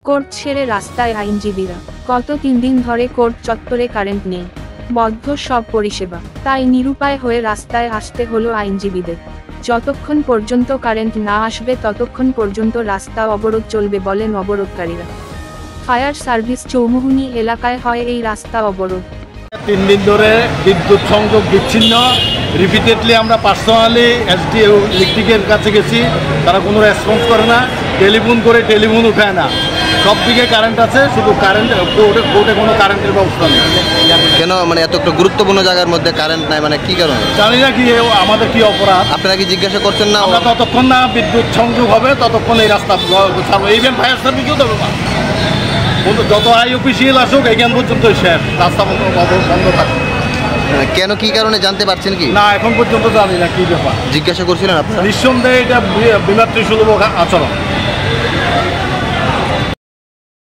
Court ছেড়ে রাস্তায় আইনজীবীরা। গত 3 দিন ধরে কোর্ট চত্বরে কারেন্ট নেই, বন্ধ সব পরিষেবা। তাই নিরুপায় হয়ে রাস্তায় আসতে হলো আইনজীবীদের। যতক্ষণ পর্যন্ত কারেন্ট না আসবে ততক্ষণ পর্যন্ত রাস্তা অবরোধ চলবে বলেন অবরোধকারীরা। ফায়ার সার্ভিস চৌমুহনী এলাকায় হয় এই রাস্তা অবরোধ। 3 দিন ধরে বিদ্যুৎ সংযোগ বিচ্ছিন্ন। রিপিটেডলি আমরা পার্সোনালি এসডিও ইলেকট্রিকের কাছে গেছি, তারা কোনো রেসপন্স করে না। টেলিফোন করে টেলিফোন উঠায় না। সব দিকে কারেন্ট আছে, শুধু কারেন্ট কোর্টে কোনো কারেন্টের ব্যবস্থা নেই। কেন মানে এত একটা গুরুত্বপূর্ণ জায়গাার মধ্যে কারেন্ট নাই, মানে কি কারণে জানি না কি আমাদের কি অপরাধ। আপনারা কি জিজ্ঞাসা করছেন না? আমরা ততক্ষণ না বিদ্যুৎ সংযোগ হবে ততক্ষণ এই রাস্তা ছাড়বো। ইভেন ফায়ার সার্ভিসও দেবো না। যত আই অফিসিয়াল আসুক এখান পর্যন্ত শেষ, রাস্তা বন্ধ থাকবে। কেন, কি কারণে জানতে পারছেন কি? না, এখন পর্যন্ত জানি না কি ব্যাপার। জিজ্ঞাসা করছিলেন আপনারা? নিঃসন্দেহে এটা বিমাতৃসুলভ আচরণ।